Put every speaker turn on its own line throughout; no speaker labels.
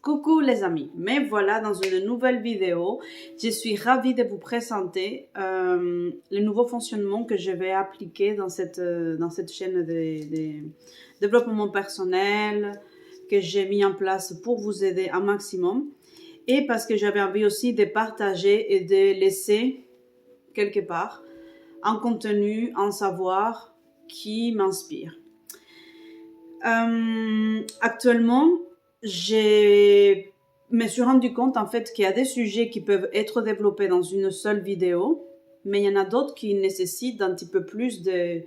Coucou les amis, me voilà dans une nouvelle vidéo. Je suis ravie de vous présenter le nouveau fonctionnement que je vais appliquer dans cette chaîne de développement personnel que j'ai mis en place pour vous aider un maximum. Et parce que j'avais envie aussi de partager et de laisser quelque part un contenu, un savoir qui m'inspire. Actuellement, je me suis rendu compte en fait qu'il y a des sujets qui peuvent être développés dans une seule vidéo, mais il y en a d'autres qui nécessitent un petit peu plus de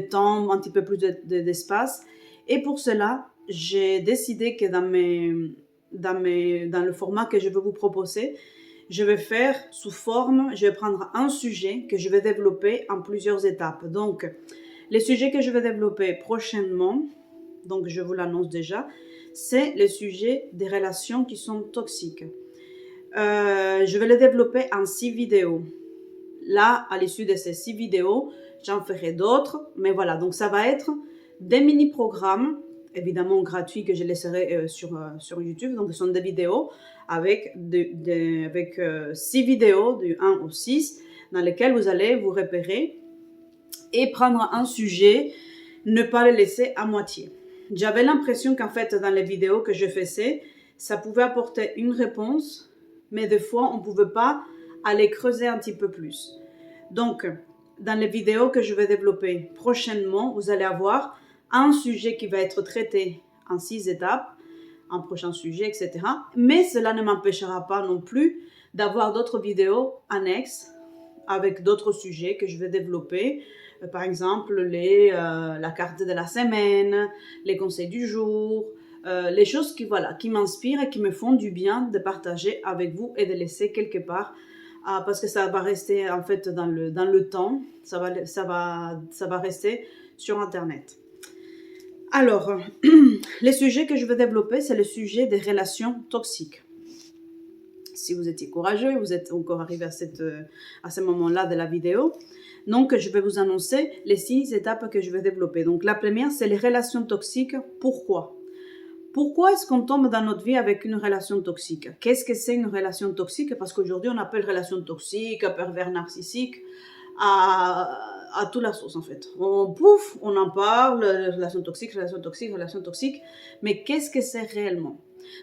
temps, un petit peu plus d'espace. Et pour cela, j'ai décidé que dans le format que je veux vous proposer, je vais faire sous forme, je vais prendre un sujet que je vais développer en plusieurs étapes. Donc, les sujets que je vais développer prochainement, donc je vous l'annonce déjà, c'est le sujet des relations qui sont toxiques. Je vais les développer en 6 vidéos. Là, à l'issue de ces 6 vidéos, j'en ferai d'autres, mais voilà, donc ça va être des mini-programmes, évidemment gratuits, que je laisserai sur YouTube. Donc ce sont des vidéos avec 6 vidéos, du 1 au 6, dans lesquelles vous allez vous repérer et prendre un sujet, ne pas le laisser à moitié. J'avais l'impression qu'en fait, dans les vidéos que je faisais, ça pouvait apporter une réponse, mais des fois, on ne pouvait pas aller creuser un petit peu plus. Donc, dans les vidéos que je vais développer prochainement, vous allez avoir un sujet qui va être traité en 6 étapes, un prochain sujet, etc. Mais cela ne m'empêchera pas non plus d'avoir d'autres vidéos annexes avec d'autres sujets que je vais développer. Par exemple, la carte de la semaine, les conseils du jour, les choses qui m'inspirent et qui me font du bien de partager avec vous et de laisser quelque part, parce que ça va rester en fait dans le temps, ça va rester sur Internet. Alors, les sujets que je vais développer, c'est le sujet des relations toxiques. Si vous étiez courageux, vous êtes encore arrivé à ce moment-là de la vidéo. Donc, je vais vous annoncer les 6 étapes que je vais développer. Donc, la première, c'est les relations toxiques. Pourquoi? Pourquoi est-ce qu'on tombe dans notre vie avec une relation toxique? Qu'est-ce que c'est une relation toxique? Parce qu'aujourd'hui, on appelle relation toxique, pervers narcissique, à toute la sauce en fait. On en parle, relation toxique, relation toxique, relation toxique. Mais qu'est-ce que c'est réellement?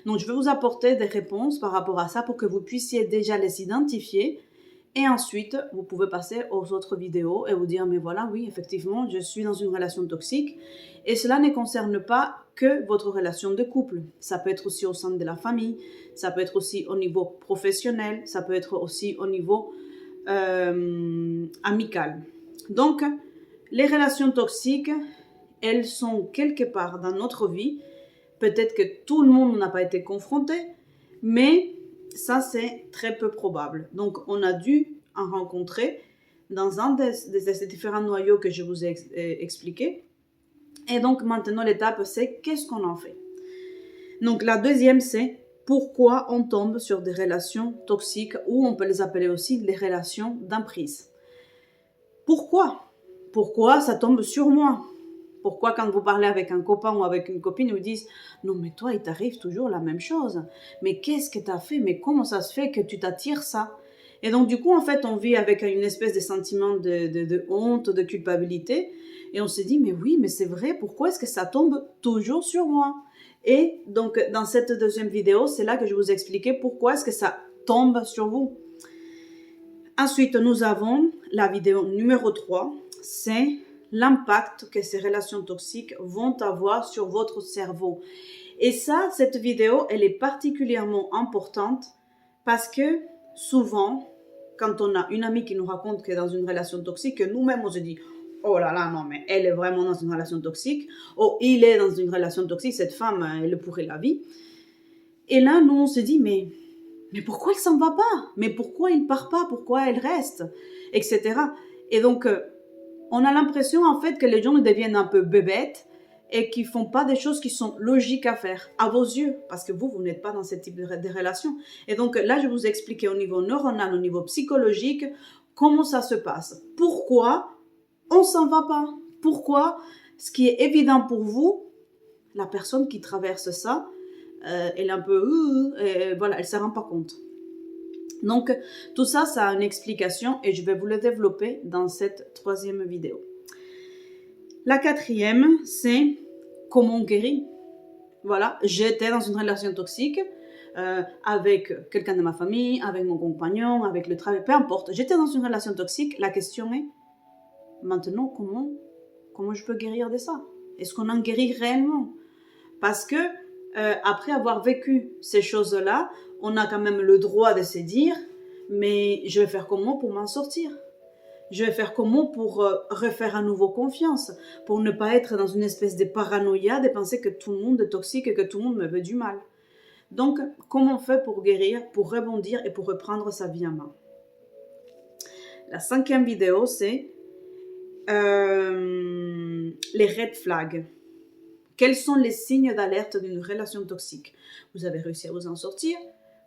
Donc, je vais vous apporter des réponses par rapport à ça pour que vous puissiez déjà les identifier. Et ensuite, vous pouvez passer aux autres vidéos et vous dire, mais voilà, oui, effectivement, je suis dans une relation toxique. Et cela ne concerne pas que votre relation de couple. Ça peut être aussi au sein de la famille, ça peut être aussi au niveau professionnel, ça peut être aussi au niveau amical. Donc, les relations toxiques, elles sont quelque part dans notre vie. Peut-être que tout le monde n'a pas été confronté, mais ça, c'est très peu probable. Donc, on a dû en rencontrer dans un des différents noyaux que je vous ai expliqué. Et donc, maintenant, l'étape, c'est qu'est-ce qu'on en fait? Donc, la deuxième, c'est pourquoi on tombe sur des relations toxiques, ou on peut les appeler aussi les relations d'emprise. Pourquoi? Pourquoi ça tombe sur moi? Pourquoi quand vous parlez avec un copain ou avec une copine, ils vous disent « Non, mais toi, il t'arrive toujours la même chose. Mais qu'est-ce que tu as fait? Mais comment ça se fait que tu t'attires ça ?» Et donc, du coup, en fait, on vit avec une espèce de sentiment de honte, de culpabilité. Et on se dit « Mais oui, mais c'est vrai, pourquoi est-ce que ça tombe toujours sur moi ?» Et donc, dans cette deuxième vidéo, c'est là que je vous expliquais pourquoi est-ce que ça tombe sur vous. Ensuite, nous avons la vidéo numéro 3, c'est l'impact que ces relations toxiques vont avoir sur votre cerveau. Et ça, cette vidéo, elle est particulièrement importante parce que souvent, quand on a une amie qui nous raconte qu'elle est dans une relation toxique, nous-mêmes on se dit « Oh là là, non, mais elle est vraiment dans une relation toxique. Oh, il est dans une relation toxique, cette femme, elle pourrait la vie. » Et là, nous, on se dit « Mais pourquoi elle s'en va pas? Mais pourquoi il part pas? Pourquoi elle reste? » Etc. Et donc, on a l'impression en fait que les gens deviennent un peu bébêtes et qu'ils font pas des choses qui sont logiques à faire, à vos yeux, parce que vous n'êtes pas dans ce type de relations. Et donc là, je vais vous expliquer au niveau neuronal, au niveau psychologique, comment ça se passe. Pourquoi on s'en va pas? Pourquoi ce qui est évident pour vous, la personne qui traverse ça, elle est un peu... et voilà, elle ne se rend pas compte. Donc, tout ça, ça a une explication et je vais vous le développer dans cette troisième vidéo. La quatrième, c'est comment on guérit. Voilà, j'étais dans une relation toxique avec quelqu'un de ma famille, avec mon compagnon, avec le travail, peu importe. J'étais dans une relation toxique. La question est, maintenant, comment je peux guérir de ça? Est-ce qu'on en guérit réellement? Parce que après avoir vécu ces choses-là, on a quand même le droit de se dire, mais je vais faire comment pour m'en sortir? Je vais faire comment pour refaire à nouveau confiance, pour ne pas être dans une espèce de paranoïa, de penser que tout le monde est toxique et que tout le monde me veut du mal. Donc, comment on fait pour guérir, pour rebondir et pour reprendre sa vie en main? La cinquième vidéo, c'est les red flags. Quels sont les signes d'alerte d'une relation toxique? Vous avez réussi à vous en sortir,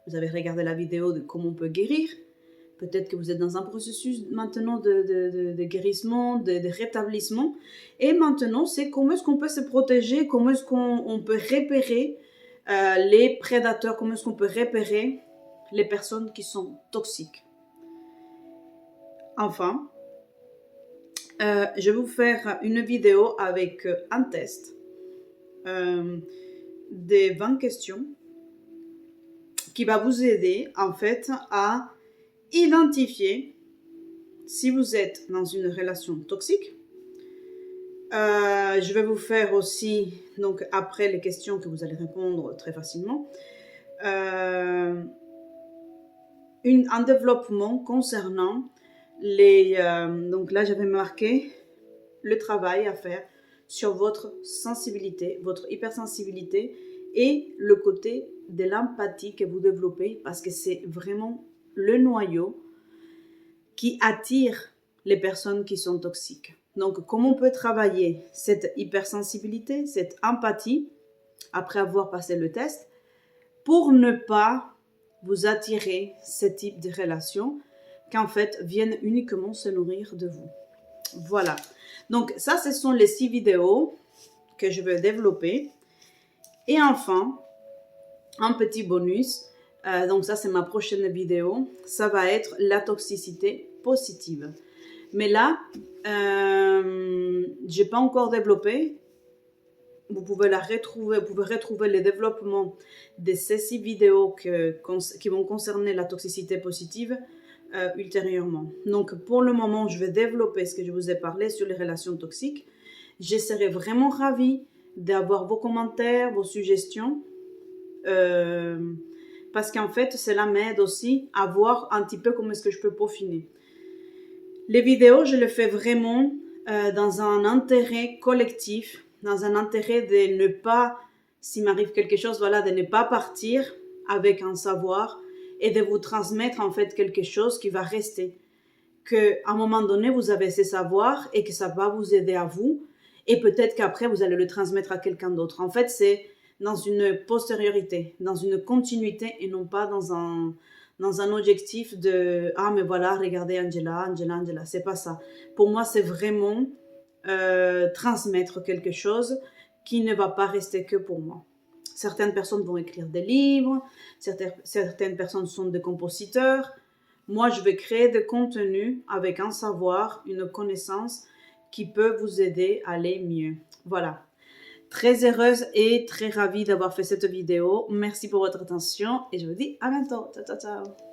vous avez regardé la vidéo de comment on peut guérir, peut-être que vous êtes dans un processus maintenant de guérissement, de rétablissement, et maintenant c'est comment est-ce qu'on peut se protéger, comment est-ce qu'on peut repérer les prédateurs, comment est-ce qu'on peut repérer les personnes qui sont toxiques. Enfin, je vais vous faire une vidéo avec un test des 20 questions qui va vous aider en fait à identifier si vous êtes dans une relation toxique. Je vais vous faire aussi, donc après les questions que vous allez répondre très facilement, un développement concernant les... donc là, j'avais marqué le travail à faire sur votre sensibilité, votre hypersensibilité et le côté de l'empathie que vous développez parce que c'est vraiment le noyau qui attire les personnes qui sont toxiques. Donc, comment on peut travailler cette hypersensibilité, cette empathie, après avoir passé le test, pour ne pas vous attirer ce type de relations qu'en fait viennent uniquement se nourrir de vous. Voilà. Donc, ça, ce sont les 6 vidéos que je vais développer. Et enfin, un petit bonus. Donc ça, c'est ma prochaine vidéo. Ça va être la toxicité positive. Mais là, j'ai pas encore développé. Vous pouvez la retrouver. Vous pouvez retrouver le développement de ces 6 vidéos qui vont concerner la toxicité positive ultérieurement. Donc pour le moment, je vais développer ce que je vous ai parlé sur les relations toxiques. Je serai vraiment ravie d'avoir vos commentaires, vos suggestions. Parce qu'en fait, cela m'aide aussi à voir un petit peu comment est-ce que je peux peaufiner. Les vidéos, je les fais vraiment dans un intérêt collectif, dans un intérêt de ne pas, s'il m'arrive quelque chose, voilà, de ne pas partir avec un savoir et de vous transmettre en fait quelque chose qui va rester. Qu'à un moment donné, vous avez ces savoirs et que ça va vous aider à vous et peut-être qu'après, vous allez le transmettre à quelqu'un d'autre. En fait, c'est dans une postériorité, dans une continuité et non pas dans un objectif de « Ah, mais voilà, regardez Angela, c'est pas ça. » Pour moi, c'est vraiment transmettre quelque chose qui ne va pas rester que pour moi. Certaines personnes vont écrire des livres, certaines personnes sont des compositeurs. Moi, je vais créer des contenus avec un savoir, une connaissance qui peut vous aider à aller mieux. Voilà. Très heureuse et très ravie d'avoir fait cette vidéo. Merci pour votre attention et je vous dis à bientôt. Ciao, ciao, ciao.